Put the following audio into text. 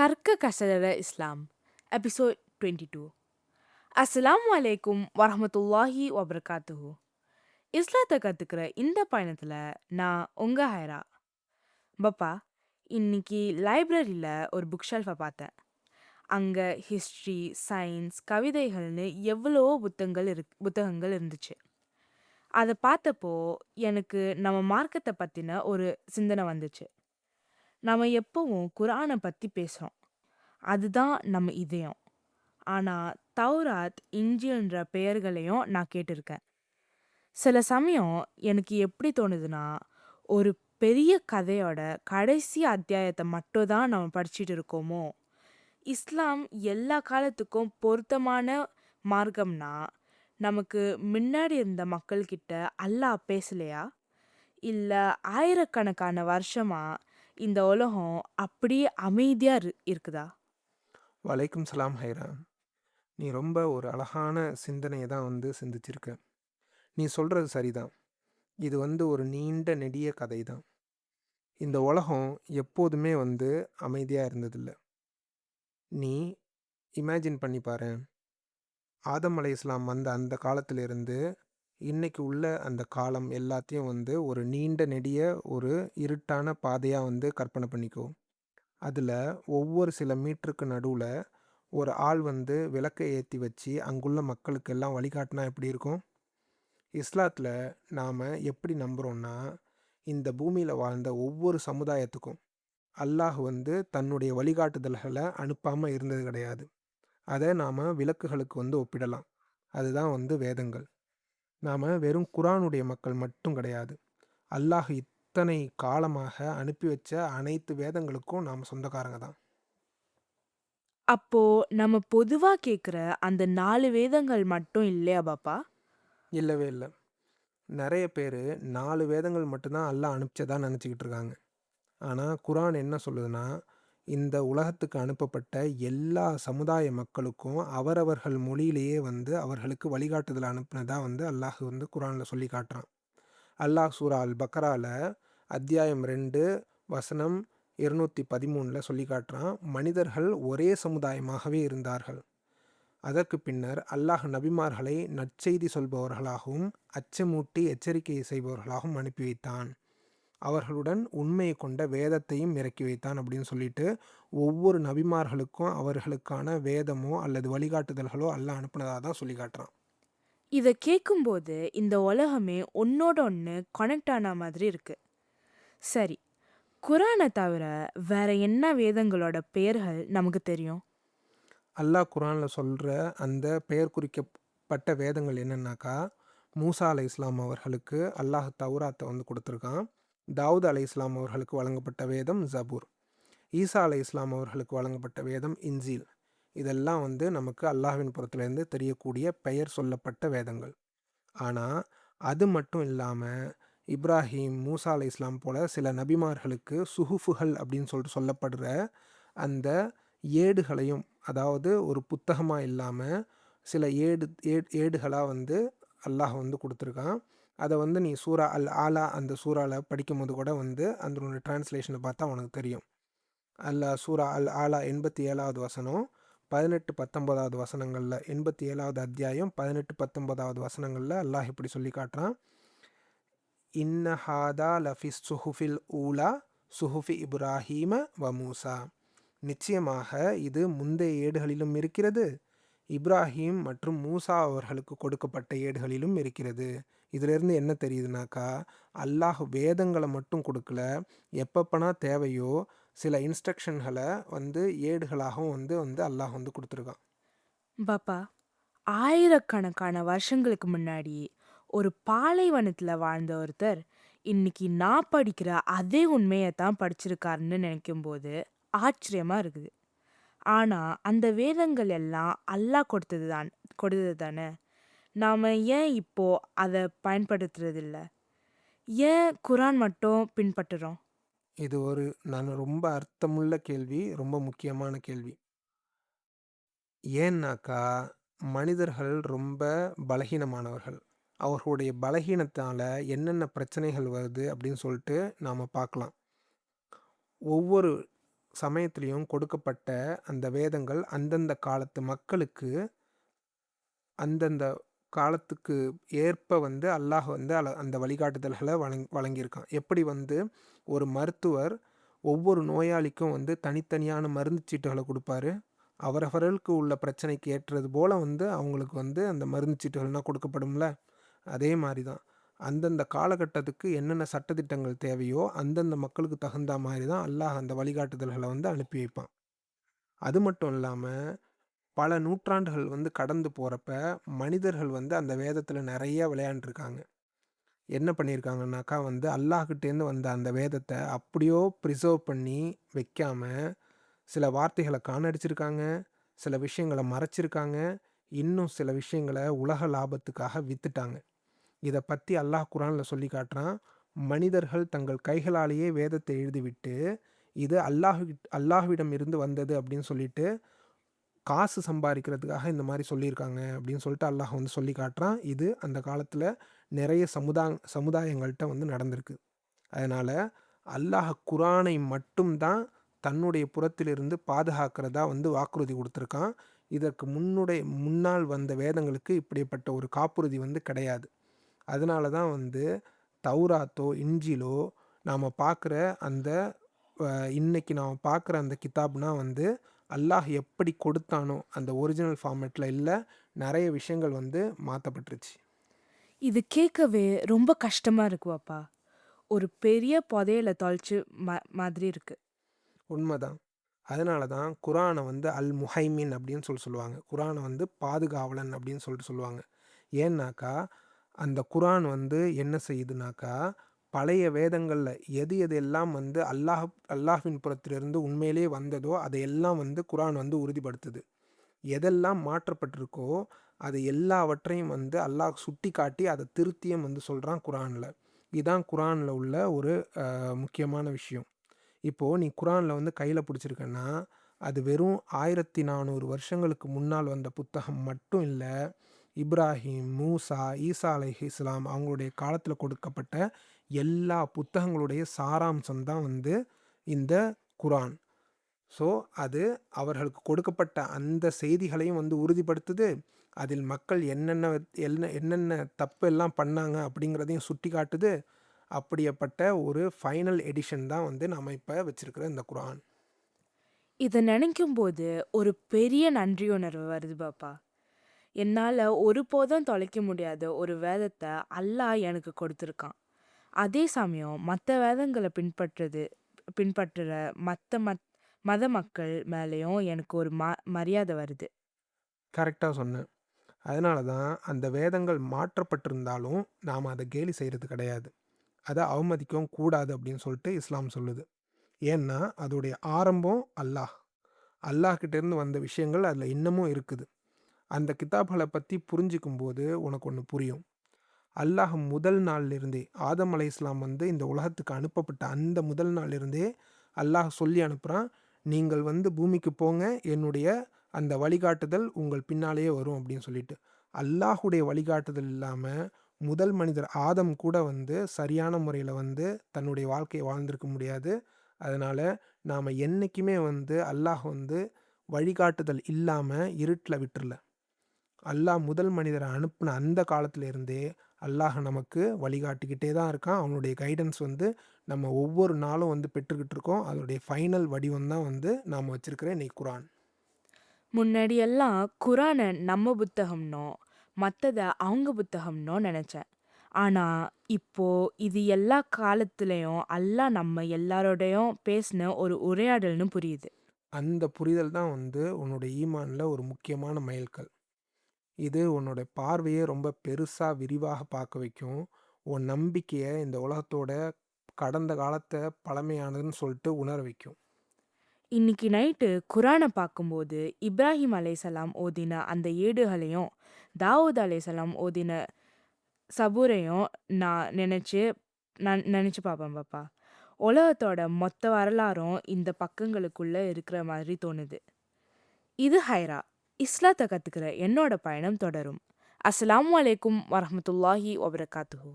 கற்க கசடர இஸ்லாம் எபிசோட் 22. அஸ்ஸலாமு அலைக்கும் வரஹ்மத்துல்லாஹி வபரகாத்துஹு. இஸ்லாத்தை கத்துக்கிற இந்த பயணத்துல நான் உங்க ஹைரா. பப்பா, இன்னைக்கு லைப்ரரியில ஒரு புக் ஷெல்ஃபை பார்த்தேன். அங்க ஹிஸ்ட்ரி, சயின்ஸ், கவிதைகள்னு எவ்வளவோ புத்தகங்கள் இருந்துச்சு. அதை பார்த்தப்போ எனக்கு நம்ம மார்க்கத்தை பத்தின ஒரு சிந்தனை வந்துச்சு. நம்ம எப்பவும் குர்ஆனை பத்தி பேசுறோம். அதுதான் நம்ம இதயம். ஆனா, தௌராத், இஞ்சில்ன்ற பெயர்களையும் நான் கேட்டிருக்கேன். சில சமயம் எனக்கு எப்படி தோணுதுன்னா, ஒரு பெரிய கதையோட கடைசி அத்தியாயத்த மட்டும் தான் நம்ம படிச்சுட்டு இருக்கோமோ? இஸ்லாம் எல்லா காலத்துக்கும் பொருத்தமான மார்க்கம்னா, நமக்கு முன்னாடி இருந்த மக்கள்கிட்ட அல்லாஹ் பேசலையா? இல்ல ஆயிரக்கணக்கான வருஷமா இந்த உலகம் அப்படியே அமைதியா இருக்குதா? வலைக்கும் சலாம் ஹைரா. நீ ரொம்ப ஒரு அழகான சிந்தனையை தான் சிந்திச்சிருக்க. நீ சொல்கிறது சரிதான். இது ஒரு நீண்ட நெடிய கதை தான். இந்த உலகம் எப்போதுமே அமைதியாக இருந்ததில்ல. நீ இமேஜின் பண்ணி பாரேன். ஆதம் அலைஹிஸ்ஸலாம் வந்த அந்த காலத்திலிருந்து இன்னைக்கு உள்ள அந்த காலம் எல்லாத்தையும் ஒரு நீண்ட நெடிய ஒரு இருட்டான பாதையாக கற்பனை பண்ணிக்கோ. அதில் ஒவ்வொரு சில மீட்டருக்கு நடுவில் ஒரு ஆள் விளக்கை ஏற்றி வச்சு அங்குள்ள மக்களுக்கெல்லாம் வழிகாட்டினா எப்படி இருக்கும்? இஸ்லாத்தில் நாம் எப்படி நம்புகிறோன்னா, இந்த பூமியில் வாழ்ந்த ஒவ்வொரு சமுதாயத்துக்கும் அல்லாஹ் தன்னுடைய வழிகாட்டுதல்களை அனுப்பாமல் இருந்தது கிடையாது. அதை நாம் விளக்குகளுக்கு ஒப்பிடலாம். அதுதான் வேதங்கள். நாம் வெறும் குரானுடைய மக்கள் மட்டும் கிடையாது. அல்லாஹ் இத்தனை காலமாக அனுப்பி வச்ச அனைத்து வேதங்களுக்கும் நாம் சொந்தக்காரங்க தான். அப்போ நம்ம பொதுவா கேக்குற அந்த 4 வேதங்கள் மட்டும் இல்லையா பாப்பா? இல்லவே இல்லை. நிறைய பேர் 4 வேதங்கள் மட்டும்தான் அல்லாஹ் அனுப்பிச்சதா நினச்சிக்கிட்டு இருக்காங்க. ஆனால் குரான் என்ன சொல்லுதுன்னா, இந்த உலகத்துக்கு அனுப்பப்பட்ட எல்லா சமுதாய மக்களுக்கும் அவரவர்கள் மொழியிலேயே அவர்களுக்கு வழிகாட்டுதல் அனுப்புனதா அல்லாஹ் குரானில் சொல்லி காட்டுறான். அல்லாஹ் சூரா அல் பக்கரால அத்தியாயம் 2 வசனம் 213 சொல்லி காட்டுறான். மனிதர்கள் ஒரே சமுதாயமாகவே இருந்தார்கள். அதற்கு பின்னர் அல்லாஹ் நபிமார்களை நற்செய்தி சொல்பவர்களாகவும் அச்சமூட்டி எச்சரிக்கை செய்பவர்களாகவும் அனுப்பி வைத்தான். அவர்களுடன் உண்மையை கொண்ட வேதத்தையும் இறக்கி வைத்தான் அப்படின்னு சொல்லிட்டு ஒவ்வொரு நபிமார்களுக்கும் அவர்களுக்கான வேதமோ அல்லது வழிகாட்டுதல்களோ அல்லாஹ் அனுப்புனதாக தான் சொல்லி காட்டுறான். இத கேட்கும்போது இந்த உலகமே ஒன்னோட ஒண்ணு கனெக்ட் ஆன மாதிரி இருக்கு. சரி, குரானை தவிர வேற என்ன வேதங்களோட பெயர்கள் நமக்கு தெரியும்? அல்லாஹ் குரானில் சொல்கிற அந்த பெயர் குறிக்கப்பட்ட வேதங்கள் என்னன்னாக்கா, மூசா அலை இஸ்லாம் அவர்களுக்கு அல்லாஹ் தௌராத்தை கொடுத்துருக்கான். தாவூத் அலை இஸ்லாம் அவர்களுக்கு வழங்கப்பட்ட வேதம் ஜபூர். ஈசா அலை இஸ்லாம் அவர்களுக்கு வழங்கப்பட்ட வேதம் இன்ஜீல். இதெல்லாம் நமக்கு அல்லாஹ்வின் புறத்துலேருந்து தெரியக்கூடிய பெயர் சொல்லப்பட்ட வேதங்கள். ஆனால் அது மட்டும் இல்லாமல் இப்ராஹிம், மூசா அலை இஸ்லாம் போல சில நபிமார்களுக்கு சுஹுஃபுகள் அப்படின்னு சொல்லிட்டு சொல்லப்படுற அந்த ஏடுகளையும், அதாவது ஒரு புத்தகமாக இல்லாமல் சில ஏடுகளாக அல்லாஹ் கொடுத்துருக்கான். அதை நீ சூரா அல் ஆலா அந்த சூறாவில் படிக்கும்போது கூட அதனுடைய டிரான்ஸ்லேஷனை பார்த்தா உனக்கு தெரியும். அல்லாஹ் சூரா அல் ஆலா 87வது வசனம் 18-19வது வசனங்களில், 87வது அத்தியாயம் 18-19வது வசனங்களில் அல்லாஹ் இப்படி சொல்லி காட்டுறான். இன்ன ஹாதா லஃபிஸ் சுஹுஃபில் ஊலா சுஹுஃபி இப்ராஹீம வ மூசா. நிச்சயமாக இது முந்தைய ஏடுகளிலும் இருக்கிறது, இப்ராஹிம் மற்றும் மூசா அவர்களுக்கு கொடுக்கப்பட்ட ஏடுகளிலும் இருக்கிறது. இதிலிருந்து என்ன தெரியுதுனாக்கா, அல்லாஹ் வேதங்களை மட்டும் கொடுக்கல, எப்பப்பனா தேவையோ சில இன்ஸ்ட்ரக்ஷன்களை ஏடுகளாகவும் அல்லாஹ் கொடுத்துருக்கான். பாப்பா, ஆயிரக்கணக்கான வருஷங்களுக்கு முன்னாடி ஒரு பாலைவனத்துல வாழ்ந்த ஒருத்தர் இன்னைக்கு நான் படிக்கிற அதே உண்மையை தான் படிச்சிருக்காருன்னு நினைக்கும்போது ஆச்சரியமா இருக்குது. ஆனா அந்த வேதங்கள் எல்லாம் அல்லாஹ் கொடுத்தது தானே. நாம ஏன் இப்போ அதை பயன்படுத்துறதில்ல? ஏன் குரான் மட்டும் பின்பற்றுறோம்? இது ஒரு ரொம்ப அர்த்தமுள்ள கேள்வி, ரொம்ப முக்கியமான கேள்வி. ஏன்னாக்கா, மனிதர்கள் ரொம்ப பலகீனமானவர்கள். அவர்களுடைய பலகீனத்தால் என்னென்ன பிரச்சனைகள் வருது அப்படின்னு சொல்லிட்டு நாம் பார்க்கலாம். ஒவ்வொரு சமயத்திலயும் கொடுக்கப்பட்ட அந்த வேதங்கள் அந்தந்த காலத்து மக்களுக்கு அந்தந்த காலத்துக்கு ஏற்ப வந்து அல்லாஹ் வந்து அந்த வழிகாட்டுதல்களை வழங்கியிருக்கான். எப்படி வந்து ஒரு மருத்துவர் ஒவ்வொரு நோயாளிக்கும் வந்து தனித்தனியான மருந்து சீட்டுகளை கொடுப்பாரு. அவரவர்களுக்கு உள்ள பிரச்சனைக்கு ஏற்றது போல வந்து அவங்களுக்கு வந்து அந்த மருந்து சீட்டுகள்லாம் கொடுக்கப்படும்ல. அதே மாதிரி தான் அந்தந்த காலகட்டத்துக்கு என்னென்ன சட்டதிட்டங்கள் தேவையோ அந்தந்த மக்களுக்கு தகுந்த மாதிரி தான் அல்லாஹ் அந்த வழிகாட்டுதல்களை வந்து அனுப்பி வைப்பான். அது மட்டும் இல்லாமல் பல நூற்றாண்டுகள் வந்து கடந்து போகிறப்ப மனிதர்கள் வந்து அந்த வேதத்தில் நிறைய விளையாண்டுருக்காங்க. என்ன பண்ணியிருக்காங்கனாக்கா வந்து அல்லாஹ்கிட்டேருந்து வந்த அந்த வேதத்தை அப்படியோ ப்ரிசர்வ் பண்ணி வைக்காம சில வார்த்தைகளை காணடிச்சிருக்காங்க, சில விஷயங்களை மறைச்சிருக்காங்க, இன்னும் சில விஷயங்களை உலக லாபத்துக்காக வித்துட்டாங்க. இதை பற்றி அல்லாஹ் குரானில் சொல்லி காட்டுறான். மனிதர்கள் தங்கள் கைகளாலேயே வேதத்தை எழுதிவிட்டு இது அல்லாஹ்விடம் இருந்து வந்தது அப்படின்னு சொல்லிட்டு காசு சம்பாதிக்கிறதுக்காக இந்த மாதிரி சொல்லியிருக்காங்க அப்படின்னு சொல்லிட்டு அல்லாஹ் வந்து சொல்லி காட்டுறான். இது அந்த காலத்தில் நிறைய சமுதாயங்கள்கிட்ட வந்து நடந்திருக்கு. அதனால் அல்லாஹ் குரானை மட்டும்தான் தன்னுடைய புறத்திலிருந்து பாதுகாக்கிறதா வந்து வாக்குறுதி கொடுத்துருக்கான். இதற்கு முன்னால் வந்த வேதங்களுக்கு இப்படிப்பட்ட ஒரு காப்புறுதி வந்து கிடையாது. அதனால தான் வந்து தௌராத்தோ இன்ஜிலோ நாம் பார்க்குற அந்த இன்னைக்கு நாம் பார்க்குற அந்த கிதாப்னா வந்து அல்லாஹ் எப்படி கொடுத்தானோ அந்த ஒரிஜினல் ஃபார்மேட்டில் இல்லை, நிறைய விஷயங்கள் வந்து மாற்றப்பட்டுருச்சு. இது கேட்கவே ரொம்ப கஷ்டமா இருக்கு பாப்பா. ஒரு பெரிய புதையல தொலைச்சு மாதிரி இருக்கு. உண்மைதான். அதனால தான் குரானை வந்து அல் முஹைமின் அப்படின்னு சொல்லுவாங்க. குரானை வந்து பாதுகாவலன் அப்படின்னு சொல்லுவாங்க. ஏன்னாக்கா அந்த குரான் வந்து என்ன செய்யுதுனாக்கா பழைய வேதங்களில் எது எதெல்லாம் வந்து அல்லாஹ்வின் புறத்திலிருந்து உண்மையிலே வந்ததோ அதையெல்லாம் வந்து குரான் வந்து உறுதிப்படுத்துது. எதெல்லாம் மாற்றப்பட்டிருக்கோ அது எல்லாவற்றையும் வந்து அல்லாஹ் சுட்டி காட்டி அதை திருத்தியும் வந்து சொல்கிறான் குரானில். இதுதான் குரானில் உள்ள ஒரு முக்கியமான விஷயம். இப்போது நீ குரானில் வந்து கையில் பிடிச்சிருக்கன்னா அது வெறும் 1400 வருஷங்களுக்கு முன்னால் வந்த புத்தகம் மட்டும் இல்லை. இப்ராஹிம், மூசா, ஈசா அலைஹிஸ்ஸலாம் அவங்களுடைய காலத்தில் கொடுக்கப்பட்ட எல்லா புத்தகங்களுடைய சாராம்சம் தான் வந்து இந்த குரான். ஸோ அது அவர்களுக்கு கொடுக்கப்பட்ட அந்த செய்திகளையும் வந்து உறுதிப்படுத்துது. அதில் மக்கள் என்னென்ன தப்பு எல்லாம் பண்ணாங்க அப்படிங்கிறதையும் சுட்டி காட்டுது. அப்படிப்பட்ட ஒரு ஃபைனல் எடிஷன் தான் வந்து நம்ம இப்போ வச்சிருக்கிற இந்த குரான். இதை நினைக்கும் போது ஒரு பெரிய நன்றியுணர்வு வருது பாப்பா. என்னால் ஒருபோதும் தொலைக்க முடியாத ஒரு வேதத்தை அல்லாஹ் எனக்கு கொடுத்துருக்கான். அதே சமயம் மற்ற வேதங்களை பின்பற்றுற மற்ற மத மக்கள் மேலேயும் எனக்கு ஒரு மரியாதை வருது. கரெக்டாக சொன்னேன். அதனால தான் அந்த வேதங்கள் மாற்றப்பட்டிருந்தாலும் நாம் அதை கேலி செய்கிறது கிடையாது. அதை அவமதிக்கவும் கூடாது அப்படின்னு சொல்லிட்டு இஸ்லாம் சொல்லுது. ஏன்னா அதோடைய ஆரம்பம் அல்லாஹ்கிட்டேருந்து வந்த விஷயங்கள் அதில் இன்னமும் இருக்குது. அந்த கிதாப்களை பற்றி புரிஞ்சிக்கும் போது உனக்கு ஒன்று புரியும். அல்லாஹ் முதல் நாளிலிருந்தே ஆதம் அலைஹிஸ்ஸலாம் வந்து இந்த உலகத்துக்கு அனுப்பப்பட்ட அந்த முதல் நாளிலிருந்தே அல்லாஹ் சொல்லி அனுப்புகிறான், நீங்கள் வந்து பூமிக்கு போங்க, என்னுடைய அந்த வழிகாட்டுதல் உங்கள் பின்னாலேயே வரும் அப்படின்னு சொல்லிட்டு. அல்லாஹுடைய வழிகாட்டுதல் இல்லாமல் முதல் மனிதர் ஆதம் கூட வந்து சரியான முறையில் வந்து தன்னுடைய வாழ்க்கையை வாழ்ந்திருக்க முடியாது. அதனால் நாம் என்றைக்குமே வந்து அல்லாஹ் வந்து வழிகாட்டுதல் இல்லாமல் இருட்டில் விட்டுறல. அல்லாஹ் முதல் மனிதரை அனுப்பின அந்த காலத்திலேருந்தே அல்லாஹ் நமக்கு வழிகாட்டிக்கிட்டே தான் இருக்கான். அவனுடைய கைடன்ஸ் வந்து நம்ம ஒவ்வொரு நாளும் வந்து பெற்றுக்கிட்டு இருக்கோம். அதோடைய ஃபைனல் வடிவம் தான் வந்து நாம் வச்சிருக்கிற இன்னைக்கு குரான். முன்னாடியெல்லாம் குரானை நம்ம புத்தகம்னோ மற்றதை அவங்க புத்தகம்னோ நினச்சேன். ஆனால் இப்போ இது எல்லா காலத்துலேயும் அல்லாஹ் நம்ம எல்லாரோடையும் பேசின ஒரு உரையாடல்னு புரியுது. அந்த புரிதல் தான் வந்து உன்னோட ஈமானில் ஒரு முக்கியமான மைல்கல். இது உன்னோட பார்வையை ரொம்ப பெருசாக விரிவாக பார்க்க வைக்கும். உன் நம்பிக்கையை இந்த உலகத்தோட கடந்த காலத்தை பழமையானதுன்னு சொல்லிட்டு உணர வைக்கும். இன்னைக்கு நைட்டு குரானை பார்க்கும்போது இப்ராஹிம் அலைஹிஸ்ஸலாம் ஓதின அந்த ஏடுகளையும் தாவூத் அலைஹிஸ்ஸலாம் ஓதின சபூரையும் நான் நினச்சி பார்ப்பேன் பாப்பா. உலகத்தோட மொத்த வரலாறும் இந்த பக்கங்களுக்குள்ள இருக்கிற மாதிரி தோணுது. இது ஹைரா. இஸ்லாத்தை கற்றுக்கிற என்னோட பயணம் தொடரும். அஸ்ஸலாமு அலைக்கும் வரஹ்மத்துல்லாஹி வபரகாத்துஹு.